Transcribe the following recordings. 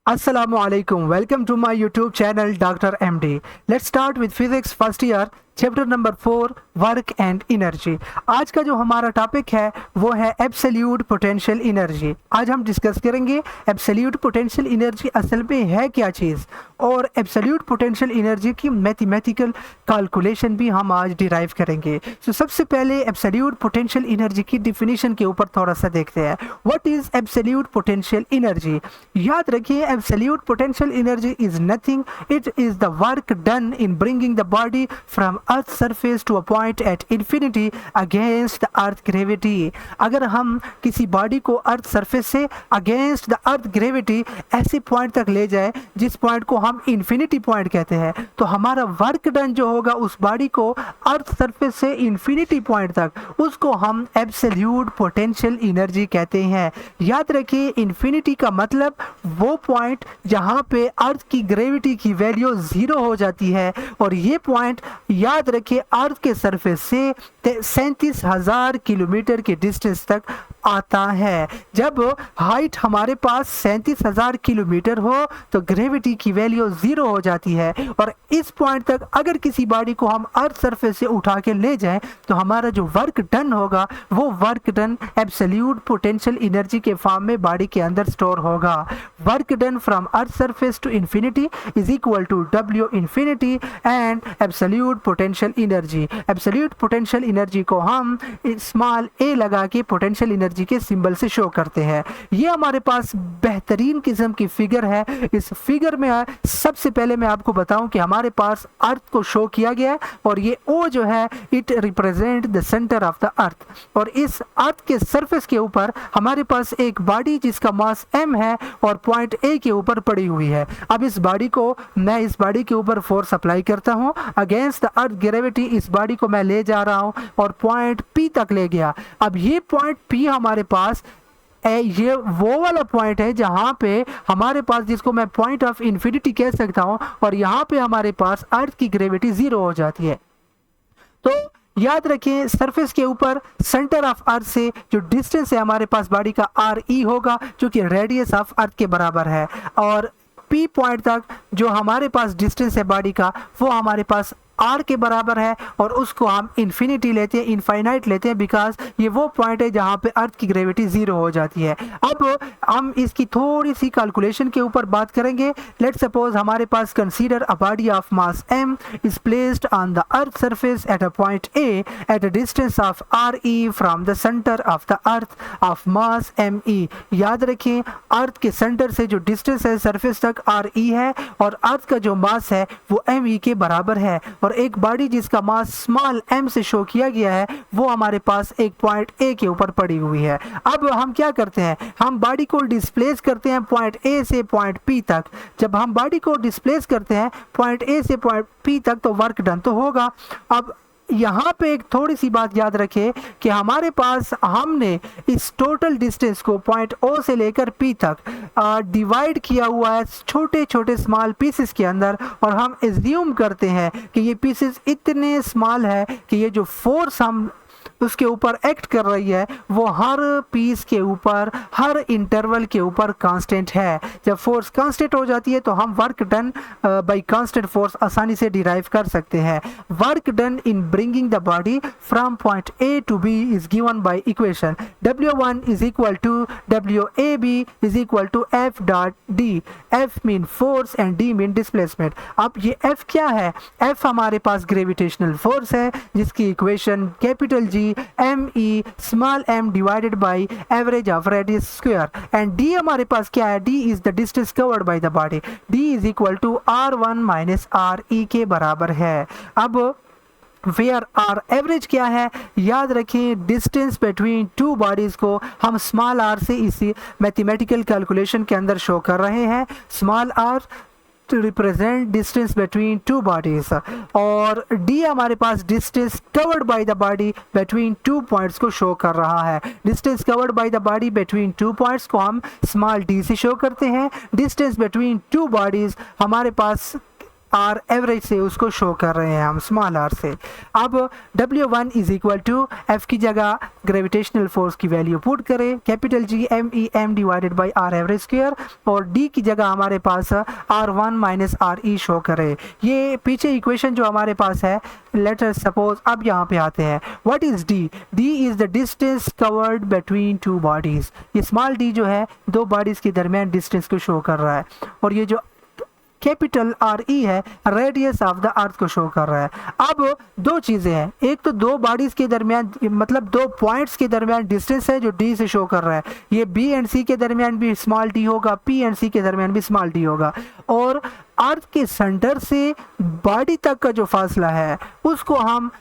Assalamualaikum. Welcome to my YouTube channel Dr. MD. Let's start with physics first year chapter number 4 work and energy. आज का जो हमारा topic है वो है एब्सोल्यूट पोटेंशियल एनर्जी। आज हम डिस्कस करेंगे एब्सोल्यूट पोटेंशियल एनर्जी असल में है क्या चीज़, और एब्सोल्यूट पोटेंशियल एनर्जी की मैथमेटिकल कैलकुलेशन भी हम आज डिराइव करेंगे। तो सबसे पहले एब्सोल्यूट पोटेंशियल एनर्जी की डिफिनीशन के ऊपर थोड़ा सा देखते हैं। What is absolute potential energy? याद रखिए, absolute potential energy is nothing, it is the work done in bringing the body from earth surface to a point at infinity against the earth gravity. अगर हम किसी body को earth surface से against the earth gravity ऐसे point तक ले जाए जिस पॉइंट को हम इंफिनिटी पॉइंट कहते हैं, तो हमारा वर्क डन जो होगा उस बॉडी को अर्थ सरफेस से इंफिनिटी पॉइंट तक, उसको हम एब्सोल्यूट पोटेंशियल एनर्जी कहते हैं। याद रखिए, इंफिनिटी का मतलब वो पॉइंट जहाँ पे अर्थ की ग्रेविटी की वैल्यू 0 हो जाती है, और ये पॉइंट याद रखिए अर्थ के सरफेस से 37,000 किलोमीटर के डिस्टेंस तक आता है। जब हाइट हमारे पास 37,000 किलोमीटर हो तो ग्रेविटी की वैल्यू 0 हो जाती है, और इस पॉइंट तक अगर किसी बॉडी को हम अर्थ सरफेस से उठा के ले जाएं तो हमारा जो वर्क डन होगा वो work done absolute potential energy के फॉर्म में बॉडी के अंदर स्टोर होगा। Work done from earth surface to infinity is equal to W infinity and absolute potential energy. Absolute potential energy को हम स्मॉल a लगा के पोटेंशियल एनर्जी के सिंबल से शो करते हैं। ये हमारे पास बेहतरीन किस्म की फिगर है। इस फिगर में सबसे पहले मैं आपको बताऊं कि हमारे पास अर्थ को शो किया गया है, और ये O जो है it represent the centre of the अर्थ, और इस अर्थ के सरफेस के ऊपर हमारे पास एक बॉडी जिसका मास m है और पॉइंट A के ऊपर पड़ी हुई है। अब इस बॉडी के ऊपर फोर्स अप्लाई करता हूँ अगेंस्ट द अर्थ ग्रेविटी। इस बॉडी को मैं ले जा रहा हूँ और पॉइंट P तक ले गया। अब ये पॉइंट P हमारे पास ये वो वाला पॉइंट है जहाँ पे हमारे पास, जिसको मैं पॉइंट ऑफ इंफिनिटी कह सकता हूँ, और यहाँ पे हमारे पास अर्थ की ग्रेविटी 0 हो जाती है। तो याद रखिए, सरफेस के ऊपर सेंटर ऑफ अर्थ से जो डिस्टेंस है हमारे पास बॉडी का RE होगा, जो कि रेडियस ऑफ अर्थ के बराबर है, और P पॉइंट तक जो हमारे पास डिस्टेंस है बॉडी का वो हमारे पास R के बराबर है, और उसको हम इन्फिनिटी लेते हैं, इनफाइनाइट लेते हैं, बिकॉज ये वो पॉइंट है जहाँ पे अर्थ की ग्रेविटी 0 हो जाती है। अब हम इसकी थोड़ी सी कैलकुलेशन के ऊपर बात करेंगे। लेट सपोज हमारे पास consider a body of mass m is placed on the earth surface at a point A at a distance of RE from the centre of the earth of mass ME। याद रखें, अर्थ के centre से जो distance है surface तक RE है, और अर्थ का जो मास है वो ME के बराबर है, और एक बॉडी जिसका मास स्मॉल m से शो किया गया है वो हमारे पास एक पॉइंट A के ऊपर पड़ी हुई है। अब हम क्या करते हैं, हम बॉडी को डिस्प्लेस करते हैं पॉइंट A से पॉइंट P तक। जब हम बॉडी को डिस्प्लेस करते हैं पॉइंट A से पॉइंट P तक तो वर्क डन तो होगा। अब यहाँ पे एक थोड़ी सी बात याद रखें कि हमारे पास हमने इस टोटल डिस्टेंस को पॉइंट O से लेकर P तक डिवाइड किया हुआ है छोटे छोटे स्मॉल पीसेस के अंदर, और हम एज्यूम करते हैं कि ये पीसेस इतने स्मॉल है कि ये जो फोर्स हम उसके ऊपर एक्ट कर रही है वो हर पीस के ऊपर, हर इंटरवल के ऊपर कांस्टेंट है। जब फोर्स कांस्टेंट हो जाती है तो हम work done by constant force आसानी से डिराइव कर सकते हैं। Work done in bringing the body from point A to B is given by equation W1 is equal to WAB is equal to F dot D। F mean force and D mean displacement. अब ये F क्या है? F हमारे पास gravitational force है, जिसकी equation capital G ME small m divided by average of radius square, and D हमारे पास क्या है? D is the distance covered by the body. D is equal to R1 minus RE के बराबर है। अब वेयर आर एवरेज क्या है? याद रखें, डिस्टेंस बिटवीन टू बॉडीज को हम स्मॉल r से इसी मैथमेटिकल कैलकुलेशन के अंदर शो कर रहे हैं। Small r to represent distance between two bodies, और D हमारे पास distance covered by the body between two points को शो कर रहा है। distance covered by the body between two points को हम small d से शो करते हैं। distance between two bodies हमारे पास आर एवरेज से उसको शो कर रहे हैं हम स्मॉल आर से। अब W1 is equal to F की जगह ग्रेविटेशनल फोर्स की वैल्यू पुट करें, capital G M E M divided by R average square, और डी की जगह हमारे पास R1 minus R E show करे। ये पीछे इक्वेशन जो हमारे पास है, लेट अस सपोज, अब यहाँ पे आते हैं, what is D? D is the distance covered between two bodies. ये स्मॉल डी जो है दो बॉडीज के दरमियान डिस्टेंस को शो कर रहा है, और ये जो कैपिटल आर ई है रेडियस ऑफ द अर्थ को शो कर रहा है। अब दो चीज़ें हैं, एक तो दो बॉडीज़ के दरमियान, मतलब दो पॉइंट्स के दरमियान डिस्टेंस है जो डी से शो कर रहा है। ये बी एंड सी के दरमियान भी स्मॉल डी होगा, पी एंड सी के दरमियान भी स्मॉल डी होगा, और अर्थ के सेंटर से बॉडी तक का जो फासला है उसको हम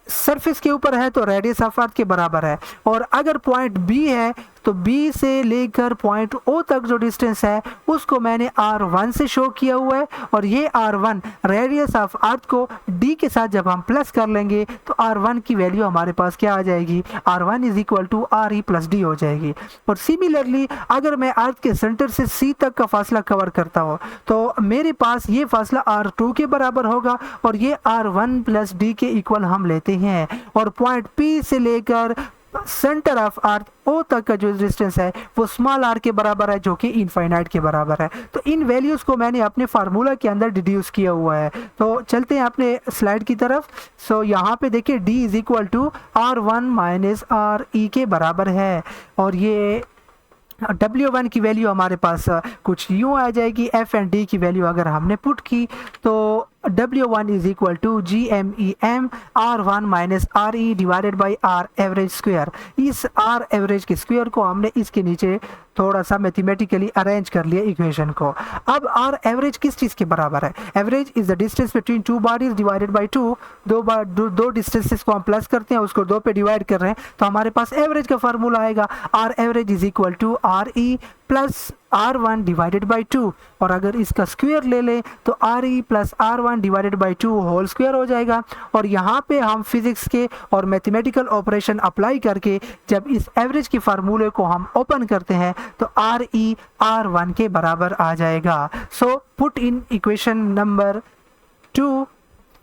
सरफेस के ऊपर है तो रेडियस ऑफ अर्थ के बराबर है, और अगर पॉइंट बी है तो बी से लेकर पॉइंट ओ तक जो डिस्टेंस है उसको मैंने R1 से शो किया हुआ है, और ये R1 रेडियस ऑफ अर्थ को D के साथ जब हम प्लस कर लेंगे तो R1 की वैल्यू हमारे पास क्या आ जाएगी? R1 is equal to R E plus D हो जाएगी। और सिमिलरली अगर मैं अर्थ के सेंटर से C तक का फासला कवर करता हूँ तो मेरे पास ये फासला R2 के बराबर होगा, और ये R1 प्लस डी के इक्वल हम लेते हैं, और पॉइंट P से लेकर सेंटर ऑफ अर्थ ओ तक का जो डिस्टेंस है वो स्मॉल आर के बराबर है, जो कि इनफाइनाइट के बराबर है। तो इन वैल्यूज़ को मैंने अपने फार्मूला के अंदर डिड्यूस किया हुआ है। तो चलते हैं अपने स्लाइड की तरफ। सो यहाँ पे देखिए D is equal to R1 minus R E के बराबर है, और ये W1 की वैल्यू हमारे पास कुछ यूँ आ जाएगी, F एंड D की वैल्यू अगर हमने पुट की तो W1 is equal to G M E M R1 minus R E divided by R average square. इस आर एवरेज के स्क्वायर को हमने इसके नीचे थोड़ा सा मैथमेटिकली अरेंज कर लिया इक्वेशन को। अब आर एवरेज किस चीज़ के बराबर है? Average is the distance between two bodies divided by two. दो डिस्टेंसेस को हम प्लस करते हैं, उसको दो पे डिवाइड कर रहे हैं, तो हमारे पास एवरेज का फार्मूला आएगा R average is equal to R E plus R1 divided by 2, और अगर इसका स्क्वायर ले लें तो RE plus R1 divided by 2 whole square हो जाएगा। और यहाँ पे हम फिजिक्स के और मैथमेटिकल ऑपरेशन अप्लाई करके जब इस एवरेज के फार्मूले को हम ओपन करते हैं तो RE R1 के बराबर आ जाएगा। So put in equation number 2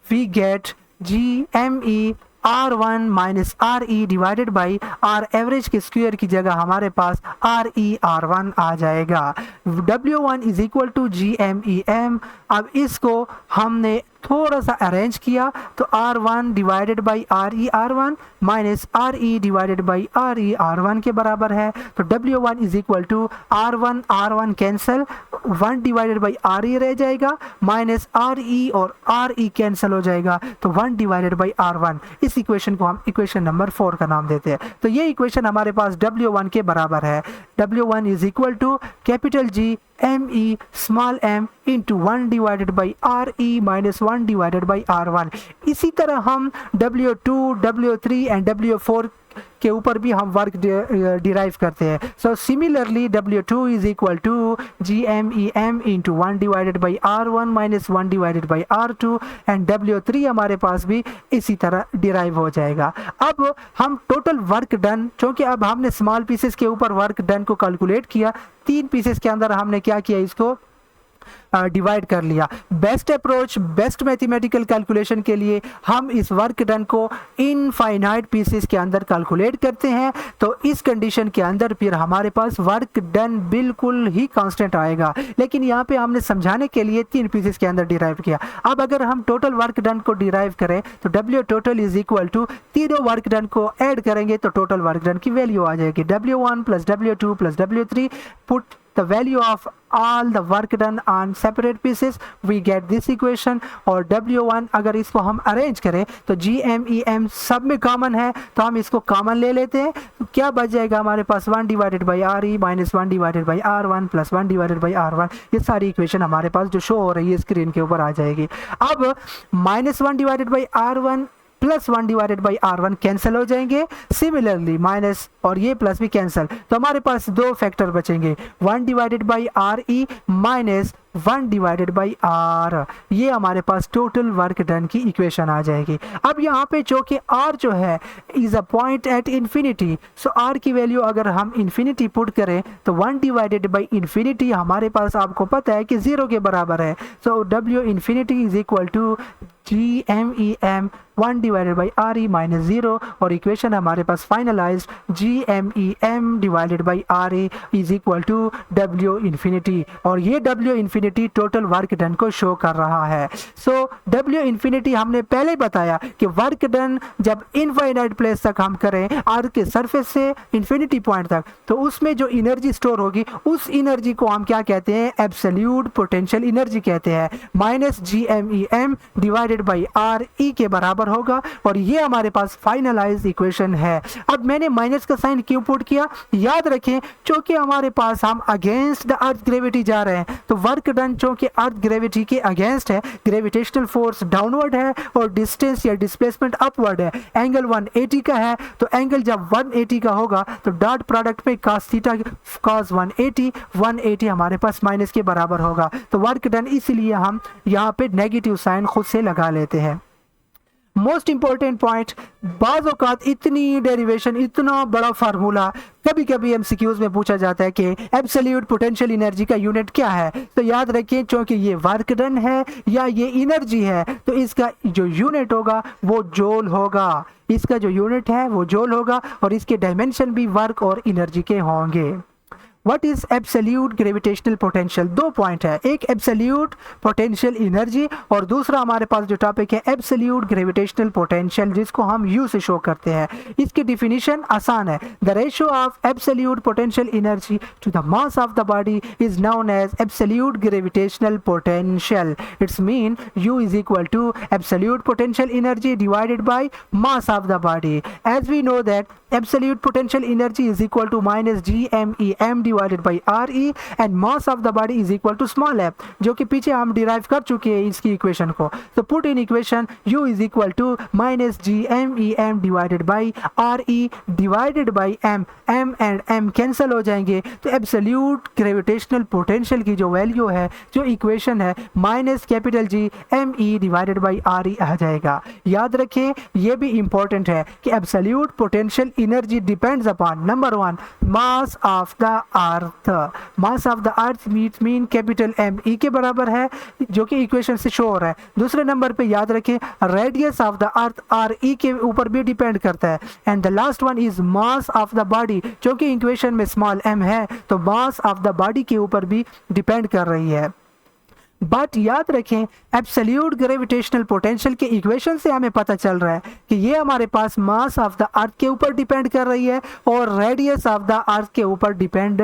we get GME R1 minus R E divided by R average के स्क्वायर की जगह हमारे पास RE R1 आ जाएगा। W1 is equal to GMEM। अब इसको हमने थोड़ा सा अरेंज किया तो R1 divided by RE R1 minus RE divided by RE R1 के बराबर है। तो W1 is equal to R1 cancel, 1 divided by RE रह जाएगा, माइनस RE और RE कैंसिल हो जाएगा, तो 1 डिवाइडेड बाई R1। इस इक्वेशन को हम इक्वेशन नंबर 4 का नाम देते हैं। तो ये इक्वेशन हमारे पास W1 के बराबर है। W1 is equal to capital G ME small m into 1 divided by RE minus 1 divided by R1। इसी तरह हम W2, W3 एंड W4 के ऊपर भी हम वर्क डिराइव करते हैं। So similarly W2 is equal to GMEM into 1 divided by R1 minus 1 divided by R2, and W3 हमारे पास भी इसी तरह डिराइव हो जाएगा। अब हम टोटल वर्क डन, क्योंकि अब हमने स्मॉल पीसेस के ऊपर वर्क डन को कैलकुलेट किया, 3 पीसेस के अंदर हमने क्या किया, इसको डिवाइड कर लिया। Best approach, best mathematical calculation के लिए हम इस वर्क डन को इनफाइनाइट पीसेस के अंदर कैलकुलेट करते हैं। तो इस कंडीशन के अंदर फिर हमारे पास वर्क डन बिल्कुल ही कांस्टेंट आएगा, लेकिन यहाँ पे हमने समझाने के लिए 3 पीसेस के अंदर डिराइव किया। अब अगर हम टोटल वर्क डन को डिराइव करें तो W total is equal to तीनों वर्क डन को ऐड करेंगे तो टोटल वर्क डन की वैल्यू आ जाएगी W1 plus W2 plus W3। Put the value of all the work done on separate pieces, we get this equation। और W1 अगर इसको हम अरेंज करें तो GMEM सब में कॉमन है, तो हम इसको कॉमन ले लेते हैं, तो क्या बच जाएगा हमारे पास 1 divided by RE minus 1 divided by R1 plus 1 divided by R1। ये सारी इक्वेशन हमारे पास जो शो हो रही है स्क्रीन के ऊपर आ जाएगी। अब minus 1 divided by R1 plus 1 divided by R1 cancel हो जाएंगे, सिमिलरली माइनस और ये प्लस भी कैंसिल, तो हमारे पास 2 फैक्टर बचेंगे, 1 divided by RE minus 1 divided by R, ये हमारे पास टोटल वर्क डन की इक्वेशन आ जाएगी। अब यहाँ पे जो कि आर जो है is a point at infinity, so R की वैल्यू अगर हम इन्फिनिटी पुट करें तो 1 डिवाइडेड बाई इन्फिनिटी हमारे पास आपको पता है कि 0 के बराबर है। So W infinity is equal to GMEM 1 divided by RE minus 0, और इक्वेशन हमारे पास finalized GMEM divided by RE is equal to W infinity, और ये W infinity total work done को शो कर रहा है। सो W इन्फिनिटी हमने पहले ही बताया कि वर्क डन जब इनफाइनाइट प्लेस तक हम करें अर्थ के सरफेस से इन्फिनिटी पॉइंट तक, तो उसमें जो एनर्जी स्टोर होगी उस एनर्जी को हम क्या कहते हैं, एब्सोल्यूट पोटेंशियल एनर्जी कहते हैं, minus GMEM divided by RE के बराबर होगा, और ये हमारे पास फाइनलाइज्ड इक्वेशन है। अब मैंने माइनस का साइन क्यों पुट किया, याद रखें क्योंकि हमारे पास हम अगेंस्ट द अर्थ ग्रेविटी जा रहे हैं, तो वर्क डन चूंकि अर्थ ग्रेविटी के अगेंस्ट है, ग्रेविटेशनल फोर्स डाउनवर्ड है और डिस्टेंस या डिस्प्लेसमेंट अपवर्ड है, एंगल 180 का है, तो एंगल जब 180 का होगा तो डॉट प्रोडक्ट में cos थीटा cos 180 हमारे पास माइनस के बराबर होगा, तो वर्क डन इसीलिए हम यहाँ पे नेगेटिव साइन खुद से लगा लेते हैं। मोस्ट इंपॉर्टेंट पॉइंट, बाज़ औक़ात इतनी डेरिवेशन, इतना बड़ा फार्मूला कभी कभी एमसीक्यूज में पूछा जाता है कि एब्सोल्यूट पोटेंशियल एनर्जी का यूनिट क्या है, तो याद रखिए क्योंकि ये वर्क डन है या ये एनर्जी है तो इसका जो यूनिट होगा वो जूल होगा, इसका जो यूनिट है वो जूल होगा, और इसके डायमेंशन भी वर्क और एनर्जी के होंगे। What is absolute gravitational potential, दो पॉइंट है, एक एब्सोल्यूट पोटेंशियल एनर्जी और दूसरा हमारे पास जो टॉपिक है एब्सोल्यूट ग्रेविटेशनल पोटेंशियल, जिसको हम यू से शो करते हैं। इसकी डिफिनीशन आसान है, the ratio of absolute potential energy to the mass of the body is known as absolute gravitational potential. Its mean U is equal to absolute potential energy divided by mass of the body. As we know that absolute potential energy is equal to minus GMEM divided by RE and mass of the body is equal to small m, जो कि पीछे हम derive कर चुके हैं इसकी equation को। तो put in equation U is equal to minus GMEM divided by RE divided by M, M and M cancel हो जाएंगे, तो एब्सोल्यूट ग्रेविटेशनल पोटेंशियल की जो वैल्यू है, जो इक्वेशन है, minus capital GME divided by RE आ जाएगा। याद रखें ये भी इंपॉर्टेंट है कि absolute potential energy depends upon number 1 mass of the earth, mass of the earth mean capital M E के बराबर है जो कि इक्वेशन से शो हो रहा है। दूसरे नंबर पे याद रखें radius of the earth are E के ऊपर भी डिपेंड करता है, and the last one is mass of the body, जो कि इक्वेशन में स्मॉल m है तो मास ऑफ द बॉडी के ऊपर भी डिपेंड कर रही है। बट याद रखें एब्सोल्यूट ग्रेविटेशनल पोटेंशियल के इक्वेशन से हमें पता चल रहा है कि ये हमारे पास मास ऑफ द अर्थ के ऊपर डिपेंड कर रही है और रेडियस ऑफ द अर्थ के ऊपर डिपेंड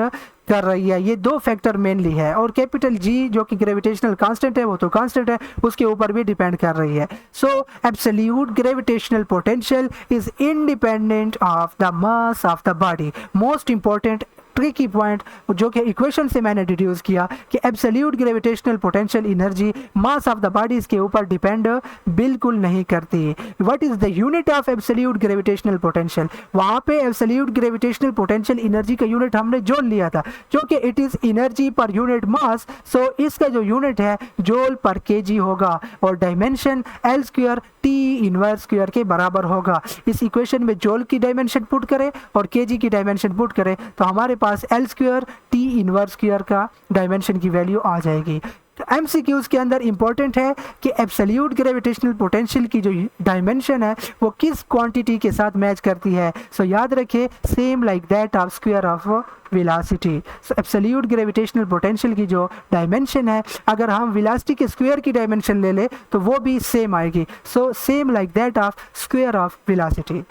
कर रही है। ये दो फैक्टर मेनली है, और कैपिटल जी जो कि ग्रेविटेशनल कांस्टेंट है वो तो कांस्टेंट है, उसके ऊपर भी डिपेंड कर रही है। सो absolute gravitational potential is independent of the mass of the body. Most important tricky point जो कि इक्वेशन से मैंने डिड्यूस किया कि absolute gravitational potential energy mass of the bodies के ऊपर डिपेंड बिल्कुल नहीं करती। What is the unit of absolute gravitational potential, वहाँ पे एब्सोल्यूट ग्रेविटेशनल पोटेंशियल एनर्जी का यूनिट हमने जोल लिया था जो कि it is energy per unit mass, सो इसका जो यूनिट है जोल पर केजी होगा और dimension L square T inverse square के बराबर होगा। इस इक्वेशन में जोल की डायमेंशन पुट करें और केजी की डायमेंशन पुट करें तो हमारे पास L square T inverse square का डायमेंशन की वैल्यू आ जाएगी। तो एमसीक्यूज के अंदर इंपॉर्टेंट है कि एब्सोल्यूट ग्रेविटेशनल पोटेंशियल की जो डायमेंशन है वो किस क्वांटिटी के साथ मैच करती है। सो याद रखें same like that of square of velocity. So absolute gravitational potential की जो डायमेंशन है अगर हम वेलोसिटी के स्क्वायर की डायमेंशन ले ले तो वो भी सेम आएगी। So same like that of square of velocity.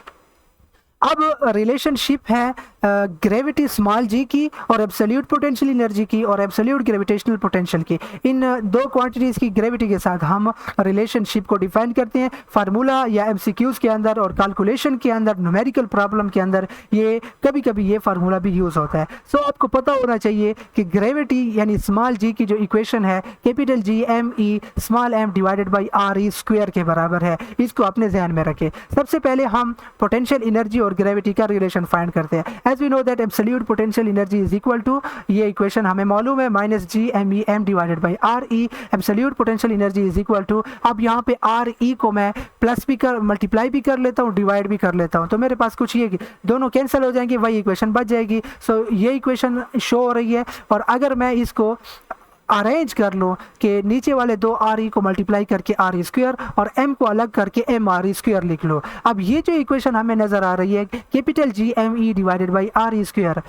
अब रिलेशनशिप है ग्रेविटी स्मॉल जी की और एब्सोल्यूट पोटेंशियल एनर्जी की और एब्सोल्यूट ग्रेविटेशनल पोटेंशियल की। इन दो क्वांटिटीज़ की ग्रेविटी के साथ हम रिलेशनशिप को डिफाइन करते हैं फार्मूला या एमसीक्यूज़ के अंदर और कैलकुलेशन के अंदर, न्यूमेरिकल प्रॉब्लम के अंदर ये कभी कभी ये फार्मूला भी यूज़ होता है। सो आपको पता होना चाहिए कि ग्रेविटी यानी स्मॉल जी की जो इक्वेशन है capital G M E small m divided by R E square के बराबर है। इसको अपने ध्यान में रखें। सबसे पहले हम पोटेंशियल एनर्जी और ग्रेविटी का रिलेशन फाइंड करते हैं। As we know that absolute potential energy is equal to, ये इक्वेशन हमें मालूम है, minus G M E M divided by R E. Absolute potential energy is equal to, अब यहाँ पे आर ई को मैं प्लस भी कर मल्टीप्लाई भी कर लेता हूँ, डिवाइड भी कर लेता हूँ, तो मेरे पास कुछ ये दोनों कैंसिल हो जाएंगे, वही इक्वेशन बच जाएगी। सो ये इक्वेशन शो हो रही है। और अगर मैं इसको अरेंज कर लो कि नीचे वाले दो आर ई को मल्टीप्लाई करके आर ई स्क्वायर और एम को अलग करके एम आर ई स्क्वायर लिख लो। अब ये जो इक्वेशन हमें नज़र आ रही है capital G M E divided by R E square,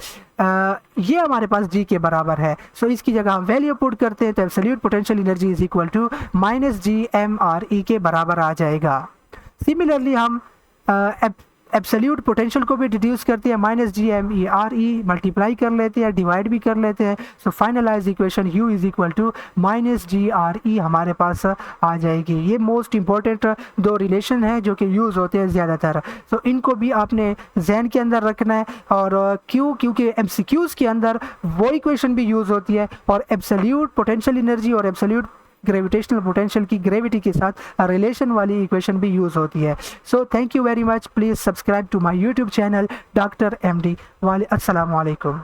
ये हमारे पास जी के बराबर है। सो इसकी जगह हम वैल्यू पुट करते हैं तो absolute potential energy is equal to minus G M R E के बराबर आ जाएगा। सिमिलरली हम एब्सोल्यूट पोटेंशियल को भी डिड्यूस करते हैं, minus G M E R E multiply कर लेते हैं, डिवाइड भी कर लेते हैं। So finalize equation U is equal to minus G R E हमारे पास आ जाएगी। ये मोस्ट इंपॉर्टेंट दो रिलेशन हैं जो कि यूज़ होते हैं ज़्यादातर, तो इनको भी आपने जहन के अंदर रखना है। और क्योंकि MCQs के अंदर वो इक्वेशन भी यूज़ होती है और एब्सोल्यूट पोटेंशियल एनर्जी और एब्सोल्यूट ग्रेविटेशनल पोटेंशियल की ग्रेविटी के साथ रिलेशन वाली इक्वेशन भी यूज़ होती है। So thank you very much, please subscribe to my YouTube channel doctor MD। अस्सलाम वालेकुम।